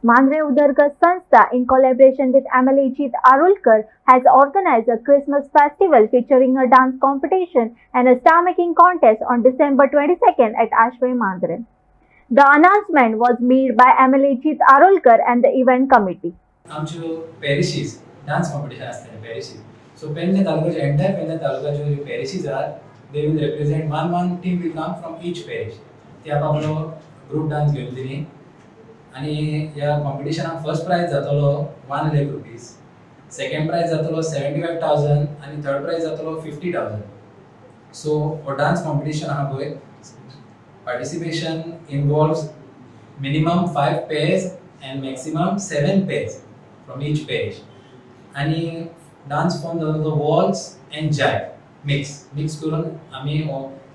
Mandre Udargas Sanstha, in collaboration with Amalajit Arulkar, has organized a Christmas festival featuring a dance competition and a star making contest on December 22nd at Ashway Mandre. The announcement was made by Amalajit Arulkar and the event committee. आमच्यो पॅरिशीज dance competition आसतलें पॅरिशीज so Pedne तालुक्याचे entire Pedne तालुक्याच्यो ज्यो parishes आहात they will represent one team will come from each parish ती आपापलो group dance घेवन दिली आनी ह्या कॉम्पिटिशनाक फर्स्ट प्राइज जातलो 1 लाख रुपीज सेकंड प्राइज जातलो 75,000 आनी थर्ड प्राइज जातलो 50,000 सो हो डान्स कॉम्पिटिशन आहा पळय participation involves minimum 5 pairs and maximum 7 pairs from each parish. आणि डान्स फॉर्म जातो वॉल्स एंड जायव मिक्स करून आम्ही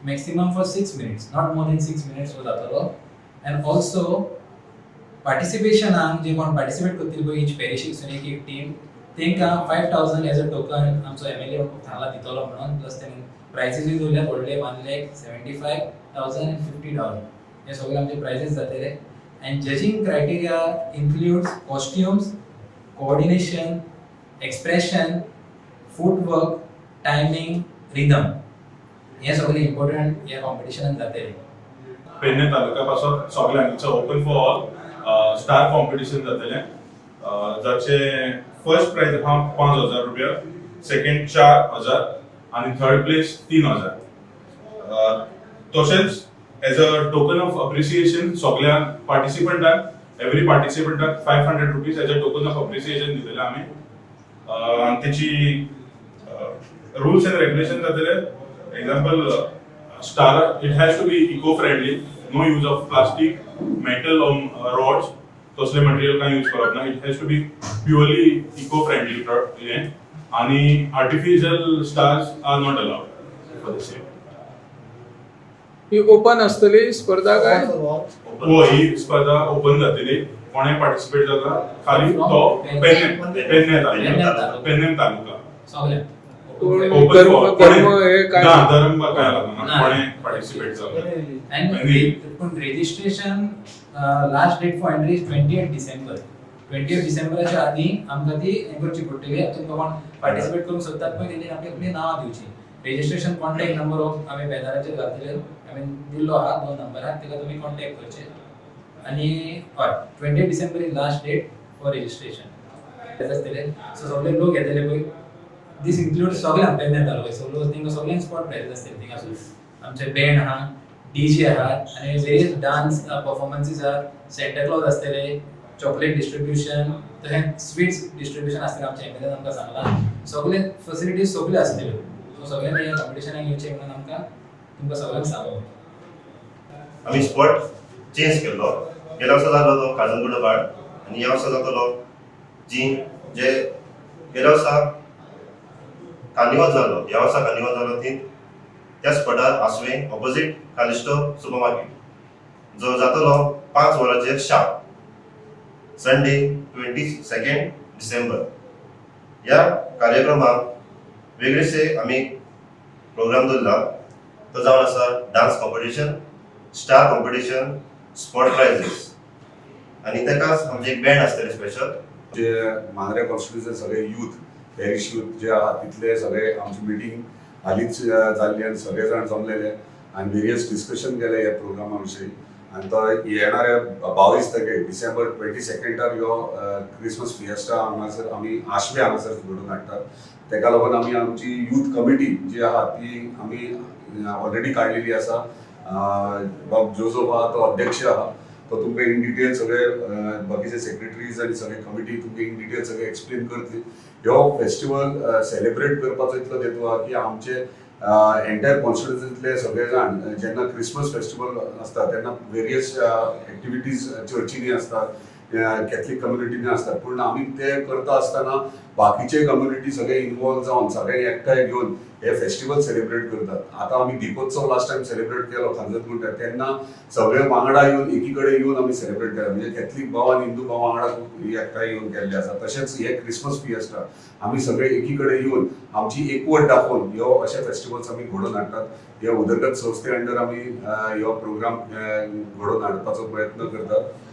maximum for 6 minutes not more than 6 minutes जातलो एंड ऑल्सो पार्टिसिपेशनाक जे कोण पार्टिसिपेट करतली पळय इच पॅरिशीकसून एक टीम तांकां 5,000 एज अ टोकन आमचो MLA सांगला दितलो म्हणून प्लस तांणी प्रायझीसूय दवरल्यात व्हडले 1,75,000 and 50,000 हे सगळे आमचे प्रायझीस जातले. And judging criteria includes costumes, coordination, expression, footwork, timing, rhythm. हे सगळे इम्पॉर्टंट या कॉम्पिटिशनात जातले. पेडणे तालुक्यापासून सगळ्यांचं open for all star competition जातले जाचे फर्स्ट प्राइज हा 5,000 रुपया सेकंड 4,000 आणि थर्ड प्लेस 3,000 तसेच as a token of appreciation सगळ्या पार्टिसिपंटांक every पार्टिसिपंटांक 500 rupees as a token of appreciation दिलेले आम्ही आणि त्याची rules and regulations जातले example star it has to be eco friendly no use of plastic metal or rods तसले material काय use करप ना it has to be purely eco friendly आणि artificial stars are not allowed for the same. He open असतली स्पर्धा काय हो ही स्पर्धा ओपन जातली कोणे पार्टिसिपेट जाता खाली तो पेडणे तालुका सगळे धर्म हे काय धर्म काय लागना कोणे पार्टिसिपेट जाता and registration last date for entry is 20th डिसेंबरच्या आधी आमकां ती करची पडटली तुमकां कोण पार्टिसिपेट करूंक सोदतात पळय तेणी आपली नांवां दिवची रजिस्ट्रेशन कॉन्टॅक्ट नंबर ऑफ आम्ही बॅनराचेर घातले दिल्लो आहा 2 नंबर आहा तेका तुम्ही कॉन्टॅक्ट करचे आणि हय 20 December is last date for registration आसतले सो सगळे लोक येतले पळय दिस इन्क्लूड सगळ्यांक पेडणे तालुका सगळ्यांक स्पॉट प्राइज आसतले थिंगासून आमचे बँड आहा डीजे आहात आणि वेरियस डान्स परफॉर्मन्सीस आहात सेंटा क्लॉज आसतले चॉकलेट डिस्ट्रीब्युशन तशें स्वीट्स डिस्ट्रीब्युशन आसतले आमच्या एमएलएन आमकां सांगला सगळे फॅसिलिटीज सगळे आसतल्यो सो सगळ्यांनी ह्या कॉम्पिटिशनाक येवचें म्हणून आमकां तुमकां सगळ्यांक सांगलो. आम्ही स्पॉट चेंज केलो गेल्या वर्सा जालो तो काजनगुडा वाड आणि ह्या वर्सा जातलो जे गेल्या वर्सा कार्निवल जालो ह्या वर्सा कार्निवल जालो ती त्या स्पॉटार आसवे ऑपोजिट कालिस्टो सुपर मार्केट जो जातलो 5 वरांचेर शार्प संडे 22 डिसेंबर. ह्या कार्यक्रमाक वेगळेशे आम्ही प्रोग्राम दवरला तो जावन आसा dance competition star competition spot prizes आणि तेकाच आमचे एक बँड आसतले स्पेशल जे मांद्रे कॉन्स्टिट्युएन्सी सगळे यूथ पॅरिश यूथ जे आहात तिथले सगळे आमची मिटींग हालींच जाल्ली आनी सगळे जाण जमलेले आनी वेरियस डिस्कशन केले ह्या प्रोग्रामा विशीं आनी तो येणाऱ्या 22 डिसेंबर 22 ह्यो क्रिसमस फिएस्टा हांगासर आमी आशवे हांगासर घडोवन हाडटात. तेका लागून आमी आमची यूथ कमिटी जी आहा ती आमी ऑलरेडी काडलेली आसा. बाब जोजोफ आहा तो अध्यक्ष आहा तो तुमकां इन डिटेल सगळे बाकीचे सेक्रेटरीज आनी सगळे कमिटी तुमकां इन डिटेल सगळे एक्सप्लेन करतली. ह्यो फेस्टिवल सेलिब्रेट करपाचो इतलो हेतू आहा की आमचे एंटायर कॉन्स्टिट्युएन्सींतले सगळे जाण जेन्ना क्रिसमस फेस्टिवल आसता तेन्ना वेरियस एक्टिविटीज चर्चीनी आसतात कॅथलीक कम्युनिटीनी आसतात पूण आमी ते करता आसतना बाकीचे कम्युनिटी सगळे इन्वॉल्व जावन सगळ्यांनी एकठांय घेवन हे फेस्टिवल सेलिब्रेट करतात. आतां आमी दिपोत्सव लास्ट टायम सेलिब्रेट केलो खांजत म्हणटा तेन्ना सगळे वांगडा येवन एकी कडेन येवन आमी सेलिब्रेट केला म्हणजे कॅथलीक भाव आनी हिंदू भाव वांगडा एकठांय येवन केल्ले आसा. तशेंच हे क्रिसमस फिएस्टा आमी सगळे एकी कडेन येवन आमची एकवट दाखोवन ह्यो अशे फेस्टिवल्स आमी घडोवन हाडटात. ह्या उदरगत संस्थे अंडर आमी ह्यो प्रोग्राम घडोवन हाडपाचो प्रयत्न करतात